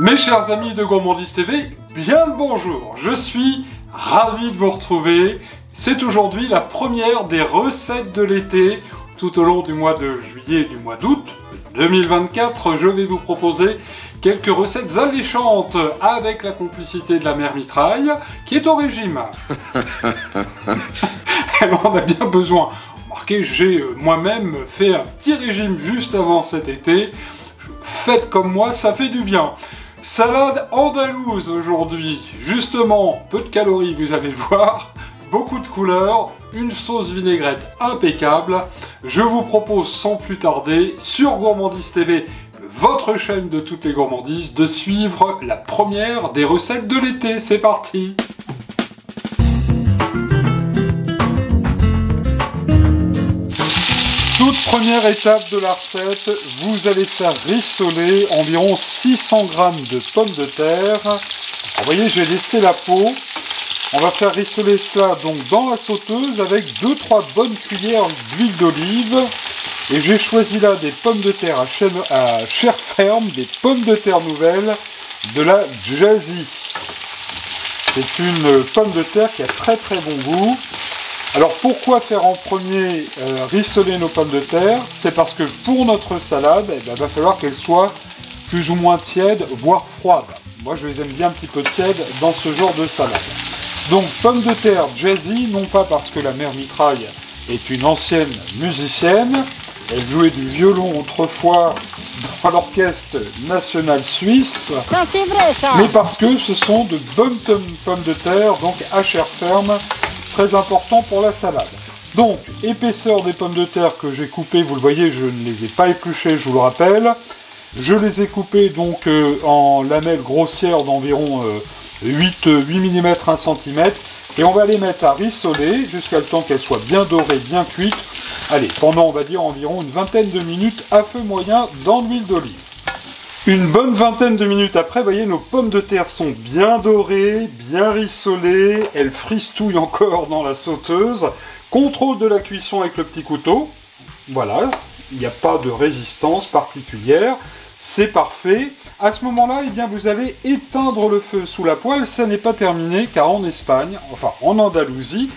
Mes chers amis de Gourmandise TV, bien le bonjour. Je suis ravi de vous retrouver. C'est aujourd'hui la première des recettes de l'été. Tout au long du mois de juillet et du mois d'août 2024, je vais vous proposer quelques recettes alléchantes avec la complicité de la mère Mitraille, qui est au régime. Elle en a bien besoin. Remarquez, j'ai moi-même fait un petit régime juste avant cet été. Faites comme moi, ça fait du bien. Salade andalouse aujourd'hui. Justement, peu de calories, vous allez le voir. Beaucoup de couleurs, une sauce vinaigrette impeccable. Je vous propose sans plus tarder, sur Gourmandise TV, votre chaîne de toutes les gourmandises, de suivre la première des recettes de l'été. C'est parti! Toute première étape de la recette, vous allez faire rissoler environ 600 g de pommes de terre. Alors, vous voyez, j'ai laissé la peau. On va faire rissoler cela donc dans la sauteuse avec 2-3 bonnes cuillères d'huile d'olive. Et j'ai choisi là des pommes de terre à chair ferme, des pommes de terre nouvelles de la Jazzy. C'est une pomme de terre qui a très bon goût. Alors pourquoi faire en premier rissoler nos pommes de terre? C'est parce que pour notre salade, il va falloir qu'elles soient plus ou moins tièdes, voire froides. Moi je les aime bien un petit peu tièdes dans ce genre de salade. Donc pommes de terre Jazzy, non pas parce que la mère Mitraille est une ancienne musicienne, elle jouait du violon autrefois dans l'orchestre national suisse, non, c'est vrai, ça. Mais parce que ce sont de bonnes pommes de terre, donc à chair ferme, très important pour la salade. Donc, épaisseur des pommes de terre que j'ai coupées, vous le voyez, je ne les ai pas épluchées, je vous le rappelle. Je les ai coupées donc en lamelles grossières d'environ 8 mm, 1 cm. Et on va les mettre à rissoler jusqu'à le temps qu'elles soient bien dorées, bien cuites. Allez, pendant on va dire environ une vingtaine de minutes à feu moyen dans l'huile d'olive. Une bonne vingtaine de minutes après, vous voyez, nos pommes de terre sont bien dorées, bien rissolées, elles fristouillent encore dans la sauteuse. Contrôle de la cuisson avec le petit couteau. Voilà, il n'y a pas de résistance particulière, c'est parfait. À ce moment-là, eh bien, vous allez éteindre le feu sous la poêle. Ça n'est pas terminé, car en Espagne, enfin en Andalousie,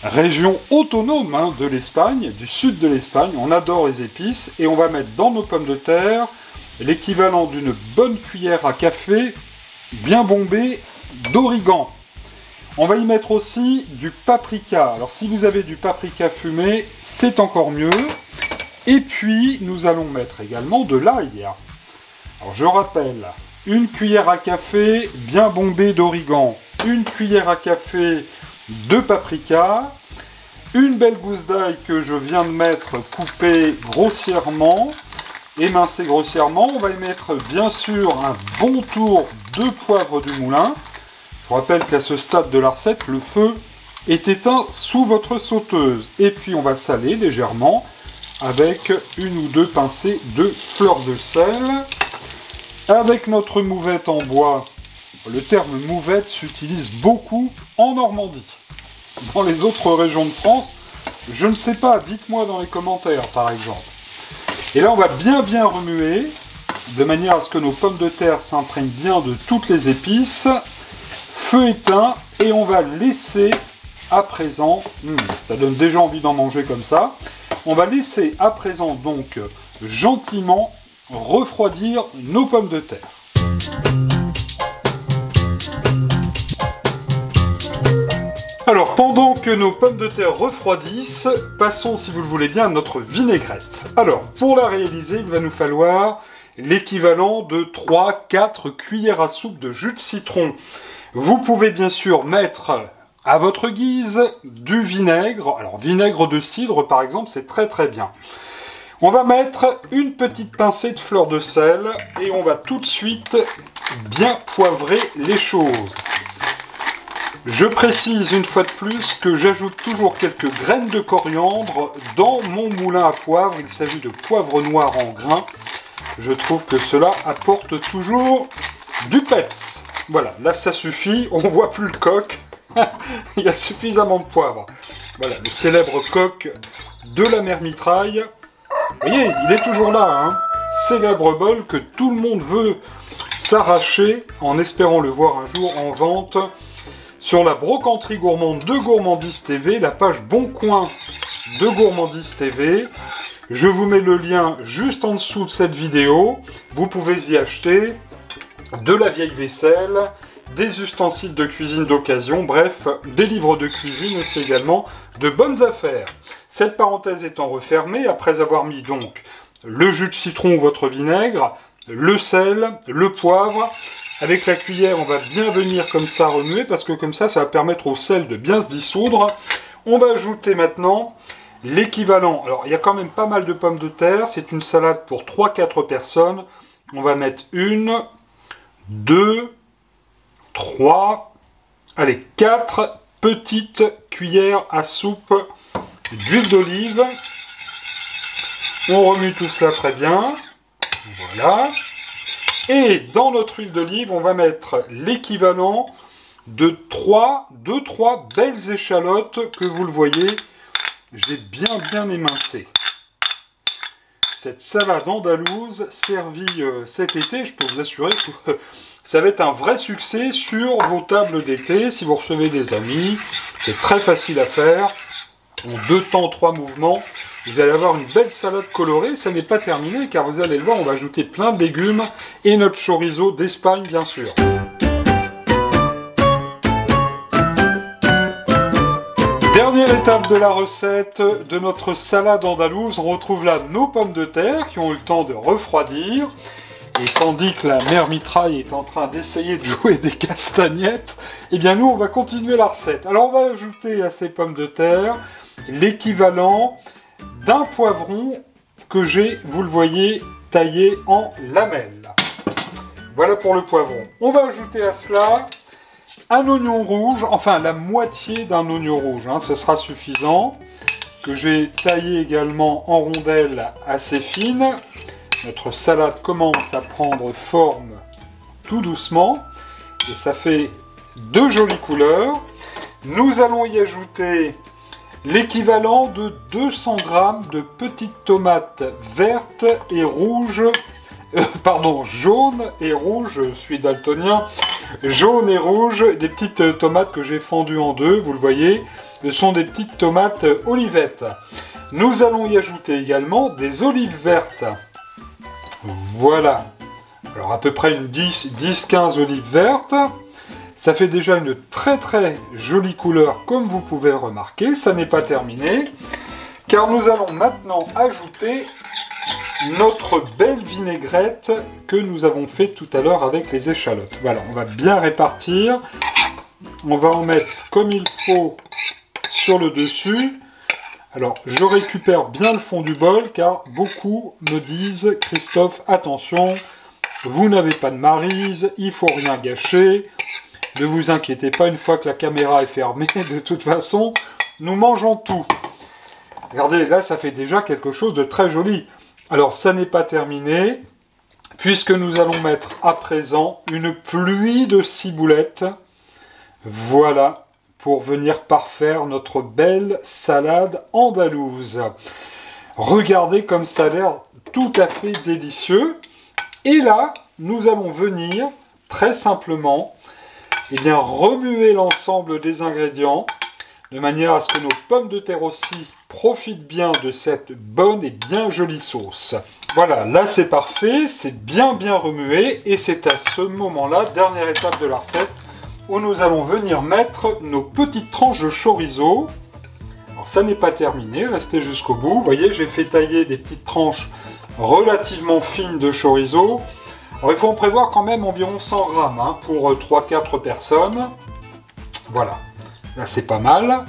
région autonome de l'Espagne, du sud de l'Espagne, on adore les épices, et on va mettre dans nos pommes de terre l'équivalent d'une bonne cuillère à café bien bombée d'origan. On va y mettre aussi du paprika. Alors si vous avez du paprika fumé, c'est encore mieux. Et puis nous allons mettre également de l'ail. Alors je rappelle, une cuillère à café bien bombée d'origan, une cuillère à café de paprika, une belle gousse d'ail que je viens de mettre coupée grossièrement, émincée grossièrement. On va y mettre bien sûr un bon tour de poivre du moulin. Je vous rappelle qu'à ce stade de la recette, le feu est éteint sous votre sauteuse. Et puis on va saler légèrement avec une ou deux pincées de fleur de sel. Avec notre mouvette en bois, le terme mouvette s'utilise beaucoup en Normandie. Dans les autres régions de France, je ne sais pas, dites-moi dans les commentaires par exemple. Et là on va bien remuer, de manière à ce que nos pommes de terre s'imprègnent bien de toutes les épices. Feu éteint, et on va laisser à présent, ça donne déjà envie d'en manger comme ça, on va laisser à présent donc gentiment refroidir nos pommes de terre. Alors, pendant que nos pommes de terre refroidissent, passons, si vous le voulez bien, à notre vinaigrette. Alors, pour la réaliser, il va nous falloir l'équivalent de 3-4 cuillères à soupe de jus de citron. Vous pouvez bien sûr mettre, à votre guise, du vinaigre. Alors, vinaigre de cidre, par exemple, c'est très bien. On va mettre une petite pincée de fleur de sel et on va tout de suite bien poivrer les choses. Je précise une fois de plus que j'ajoute toujours quelques graines de coriandre dans mon moulin à poivre. Il s'agit de poivre noir en grains. Je trouve que cela apporte toujours du peps. Voilà, là ça suffit, on voit plus le coq. Il y a suffisamment de poivre. Voilà, le célèbre coq de la mère Mitraille. Vous voyez, il est toujours là, célèbre bol que tout le monde veut s'arracher en espérant le voir un jour en vente sur la brocanterie gourmande de Gourmandise TV, la page Bon Coin de Gourmandise TV. Je vous mets le lien juste en dessous de cette vidéo. Vous pouvez y acheter de la vieille vaisselle, des ustensiles de cuisine d'occasion, bref, des livres de cuisine, c'est également de bonnes affaires. Cette parenthèse étant refermée, après avoir mis donc le jus de citron ou votre vinaigre, le sel, le poivre, avec la cuillère, on va bien venir comme ça remuer, parce que comme ça va permettre au sel de bien se dissoudre. On va ajouter maintenant l'équivalent. Alors, il y a quand même pas mal de pommes de terre, c'est une salade pour 3-4 personnes. On va mettre 1, 2, 3, allez, 4 petites cuillères à soupe d'huile d'olive. On remue tout cela très bien. Voilà. Et dans notre huile d'olive, on va mettre l'équivalent de 3 belles échalotes que vous le voyez, j'ai bien émincé. Cette salade andalouse servie cet été, je peux vous assurer que ça va être un vrai succès sur vos tables d'été. Si vous recevez des amis, c'est très facile à faire. En 2 temps, 3 mouvements, vous allez avoir une belle salade colorée. Ça n'est pas terminé car vous allez le voir, on va ajouter plein de légumes et notre chorizo d'Espagne bien sûr. Dernière étape de la recette de notre salade andalouse, on retrouve là nos pommes de terre qui ont eu le temps de refroidir. Et tandis que la mère mitraille est en train d'essayer de jouer des castagnettes, eh bien nous on va continuer la recette. Alors on va ajouter à ces pommes de terre l'équivalent d'un poivron que j'ai, vous le voyez, taillé en lamelles. Voilà pour le poivron. On va ajouter à cela un oignon rouge, enfin la moitié d'un oignon rouge, ce sera suffisant, que j'ai taillé également en rondelles assez fines. Notre salade commence à prendre forme tout doucement et ça fait de jolies couleurs. Nous allons y ajouter l'équivalent de 200 g de petites tomates vertes et rouges, jaune et rouge, je suis daltonien, jaune et rouge, des petites tomates que j'ai fendues en deux, vous le voyez, ce sont des petites tomates olivettes. Nous allons y ajouter également des olives vertes. Voilà, alors à peu près une 10-15 olives vertes. Ça fait déjà une très jolie couleur comme vous pouvez le remarquer. Ça n'est pas terminé car nous allons maintenant ajouter notre belle vinaigrette que nous avons fait tout à l'heure avec les échalotes. Voilà, on va bien répartir. On va en mettre comme il faut sur le dessus. Alors, je récupère bien le fond du bol car beaucoup me disent « Christophe, attention, vous n'avez pas de maryse, il faut rien gâcher. Ne vous inquiétez pas, une fois que la caméra est fermée, de toute façon, nous mangeons tout. » Regardez, là, ça fait déjà quelque chose de très joli. Alors, ça n'est pas terminé, puisque nous allons mettre à présent une pluie de ciboulettes. Voilà, pour venir parfaire notre belle salade andalouse. Regardez comme ça a l'air tout à fait délicieux. Et là, nous allons venir très simplement remuer l'ensemble des ingrédients de manière à ce que nos pommes de terre aussi profitent bien de cette bonne et bien jolie sauce. Voilà, là c'est parfait, c'est bien remué et c'est à ce moment-là, dernière étape de la recette, où nous allons venir mettre nos petites tranches de chorizo. Alors ça n'est pas terminé, restez jusqu'au bout. Vous voyez, j'ai fait tailler des petites tranches relativement fines de chorizo. Alors il faut en prévoir quand même environ 100 grammes pour 3-4 personnes. Voilà, là c'est pas mal.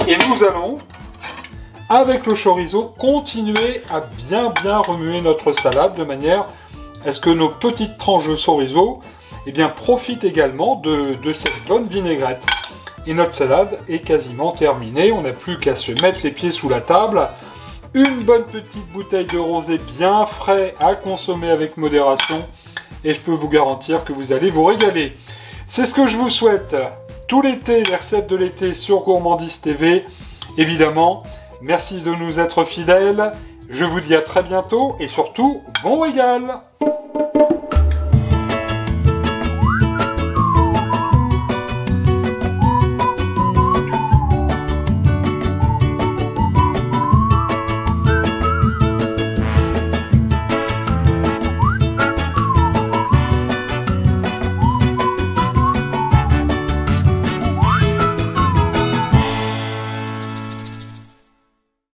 Et nous allons, avec le chorizo, continuer à bien remuer notre salade de manière à ce que nos petites tranches de chorizo profitent également de cette bonne vinaigrette. Et notre salade est quasiment terminée, on n'a plus qu'à se mettre les pieds sous la table. Une bonne petite bouteille de rosé bien frais à consommer avec modération et je peux vous garantir que vous allez vous régaler. C'est ce que je vous souhaite tout l'été, les recettes de l'été sur Gourmandise TV. Évidemment, merci de nous être fidèles, Je vous dis à très bientôt et surtout, bon régal!